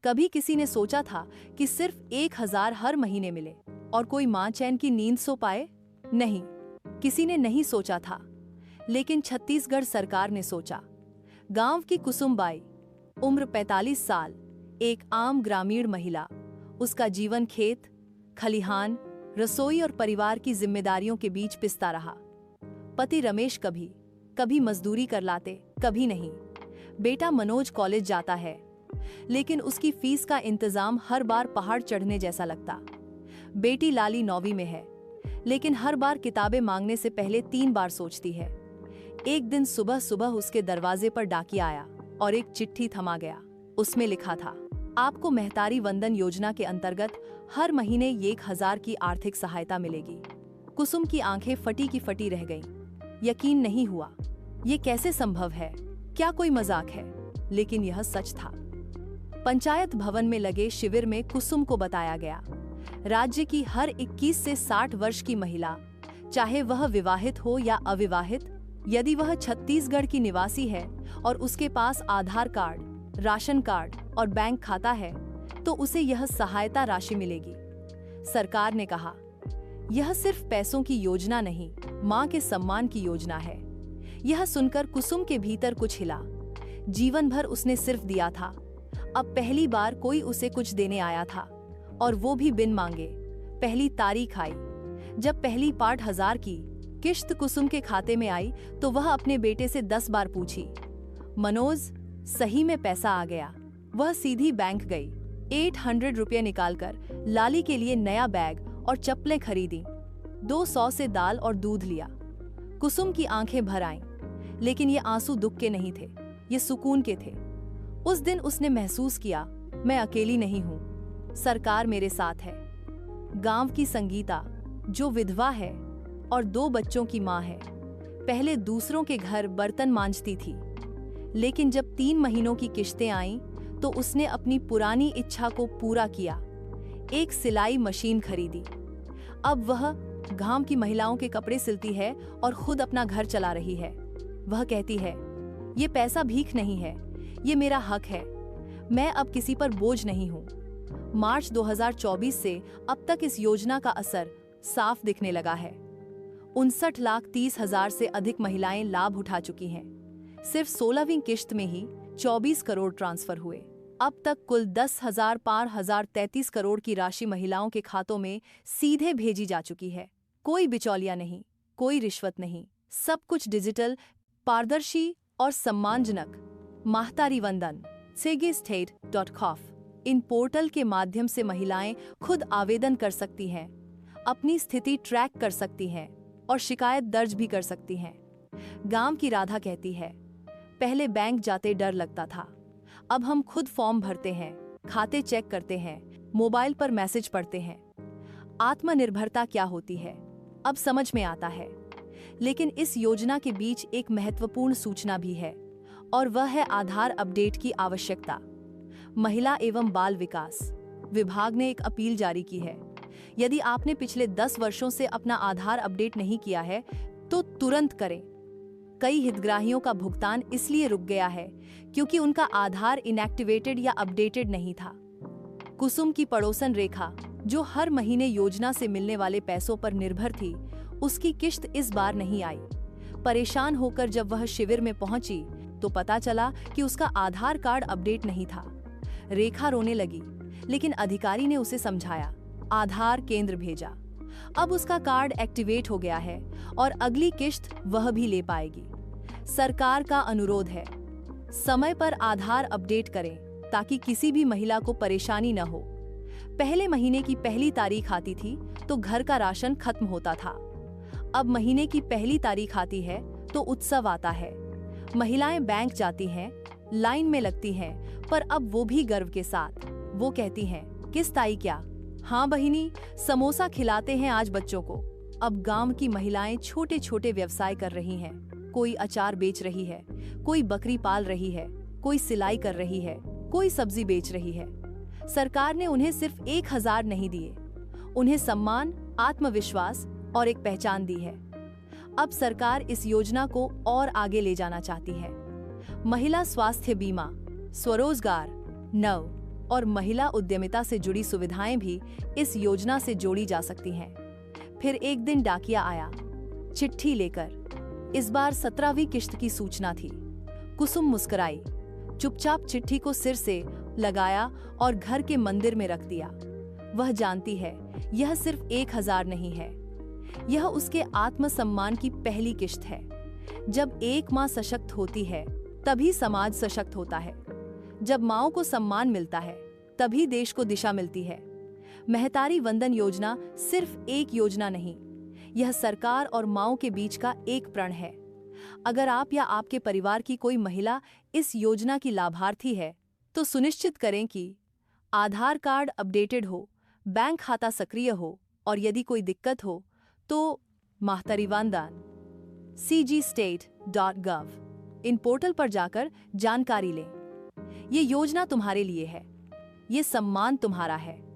कभी किसी ने सोचा था कि सिर्फ 1,000 हर महीने मिले और कोई माँ चैन की नींद सो पाए? नहीं, किसी ने नहीं सोचा था। लेकिन छत्तीसगढ़ सरकार ने सोचा। गांव की कुसुमबाई, उम्र 45 साल, एक आम ग्रामीण महिला। उसका जीवन खेत, खलिहान, रसोई और परिवार की जिम्मेदारियों के बीच पिसता रहा। पति रमेश कभी कभी मजदूरी कर लाते, कभी नहीं। बेटा मनोज कॉलेज जाता है, लेकिन उसकी फीस का इंतजाम हर बार पहाड़ चढ़ने जैसा लगता। बेटी लाली 9वीं में है, लेकिन हर बार किताबें मांगने से पहले 3 बार सोचती है। एक दिन सुबह सुबह उसके दरवाजे पर डाकिया आया और एक चिट्ठी थमा गया। उसमें लिखा था, आपको महतारी वंदन योजना के अंतर्गत हर महीने 1,000 की आर्थिक सहायता मिलेगी। कुसुम की आंखें फटी की फटी रह गईं। यकीन नहीं हुआ। ये कैसे संभव है? क्या कोई मजाक है? लेकिन यह सच था। पंचायत भवन में लगे शिविर में कुसुम को बताया गया, राज्य की हर 21 से 60 वर्ष की महिला, चाहे वह विवाहित हो या अविवाहित, यदि वह छत्तीसगढ़ की निवासी है और उसके पास आधार कार्ड, राशन कार्ड और बैंक खाता है, तो उसे यह सहायता राशि मिलेगी। सरकार ने कहा, यह सिर्फ पैसों की योजना नहीं, मां के सम्मान की योजना है। यह सुनकर कुसुम के भीतर कुछ हिला। जीवन भर उसने सिर्फ दिया था। अब पहली बार कोई उसे कुछ देने आया था, और वो भी बिन मांगे। पहली तारीख आई जब पहली 5,000 की किश्त कुसुम के खाते में आई, तो वह अपने बेटे से 10 बार पूछी, मनोज, सही में पैसा आ गया? वह सीधी बैंक गई। 800 रुपये निकालकर लाली के लिए नया बैग और चप्पलें खरीदी। 200 से दाल और दूध लिया। कुसुम की आंखें भर आईं, लेकिन ये आंसू दुख के नहीं थे, ये सुकून के थे। उस दिन उसने महसूस किया, मैं अकेली नहीं हूँ, सरकार मेरे साथ है। गांव की संगीता, जो विधवा है और 2 बच्चों की माँ है, पहले दूसरों के घर बर्तन मांजती थी, लेकिन जब 3 महीनों की किश्तें आईं, तो उसने अपनी पुरानी इच्छा को पूरा किया। एक सिलाई मशीन खरीदी। अब वह गांव की महिलाओं के कपड़े सिलती है और खुद अपना घर चला रही है। वह कहती है, ये पैसा भीख नहीं है, ये मेरा हक है। मैं अब किसी पर बोझ नहीं हूँ। मार्च 2024 से अब तक इस योजना का असर साफ दिखने लगा है। 59,30,000 से अधिक महिलाएं लाभ उठा चुकी हैं। सिर्फ 16वीं किश्त में ही 24 करोड़ ट्रांसफर हुए। अब तक कुल 10,033 करोड़ की राशि महिलाओं के खातों में सीधे भेजी जा चुकी है। कोई बिचौलिया नहीं, कोई रिश्वत नहीं, सब कुछ डिजिटल, पारदर्शी और सम्मानजनक। Mahtari Vandan CGState.com in portal के माध्यम से महिलाएं खुद आवेदन कर सकती हैं, अपनी स्थिति ट्रैक कर सकती हैं और शिकायत दर्ज भी कर सकती हैं। गांव की राधा कहती है, पहले बैंक जाते डर लगता था, अब हम खुद फॉर्म भरते हैं, खाते चेक करते हैं, मोबाइल पर मैसेज पढ़ते हैं। आत्मनिर्भरता क्या होती है अब समझ में आता है। लेकिन इस योजना के बीच एक महत्वपूर्ण सूचना भी है, और वह है आधार अपडेट की आवश्यकता। महिला एवं बाल विकास विभाग ने एक अपील जारी की है। यदि आपने पिछले 10 वर्षों से अपना आधार अपडेट नहीं किया है, तो तुरंत करें। कई हितग्राहियों का भुगतान इसलिए रुक गया है क्योंकि उनका आधार इनएक्टिवेटेड या अपडेटेड नहीं था। कुसुम की पड़ोसन रेखा, जो हर महीने योजना से मिलने वाले पैसों पर निर्भर थी, उसकी किश्त इस बार नहीं आई। परेशान होकर जब वह शिविर में पहुंची, तो पता चला कि उसका आधार कार्ड अपडेट नहीं था। रेखा रोने लगी, लेकिन अधिकारी ने उसे समझाया, आधार केंद्र भेजा। अब उसका कार्ड एक्टिवेट हो गया है और अगली किश्त वह भी ले पाएगी। सरकार का अनुरोध है, समय पर आधार अपडेट करें ताकि किसी भी महिला को परेशानी न हो। पहले महीने की पहली तारीख आती थी तो घर का राशन खत्म होता था। अब महीने की पहली तारीख आती है तो उत्सव आता है। महिलाएं बैंक जाती हैं, लाइन में लगती हैं, पर अब वो भी गर्व के साथ। वो कहती हैं, किस ताई क्या? हाँ बहिनी, समोसा खिलाते हैं आज बच्चों को। अब गांव की महिलाएं छोटे छोटे व्यवसाय कर रही हैं। कोई अचार बेच रही है, कोई बकरी पाल रही है, कोई सिलाई कर रही है, कोई सब्जी बेच रही है। सरकार ने उन्हें सिर्फ 1,000 नहीं दिए, उन्हें सम्मान, आत्मविश्वास और एक पहचान दी है। अब सरकार इस योजना को और आगे ले जाना चाहती है। महिला स्वास्थ्य बीमा, स्वरोजगार, नव, और महिला उद्यमिता से जुड़ी सुविधाएं भी इस योजना से जोड़ी जा सकती हैं। फिर एक दिन डाकिया आया, चिट्ठी लेकर। इस बार 17वीं किश्त की सूचना थी। कुसुम मुस्कुराई, चुपचाप चिट्ठी को सिर से लगाया और घर के मंदिर में रख दिया। वह जानती है, यह सिर्फ 1000 नहीं है, यह उसके आत्मसम्मान की पहली किश्त है। जब एक माँ सशक्त होती है, तभी समाज सशक्त होता है। जब माँओं को सम्मान मिलता है, तभी देश को दिशा मिलती है। महतारी वंदन योजना सिर्फ एक योजना नहीं, यह सरकार और माँओं के बीच का एक प्रण है। अगर आप या आपके परिवार की कोई महिला इस योजना की लाभार्थी है, तो सुनिश्चित करें कि आधार कार्ड अपडेटेड हो, बैंक खाता सक्रिय हो और यदि कोई दिक्कत हो तो Mahtari Vandan cgstate.gov in portal पर जाकर जानकारी लें। ये योजना तुम्हारे लिए है, ये सम्मान तुम्हारा है।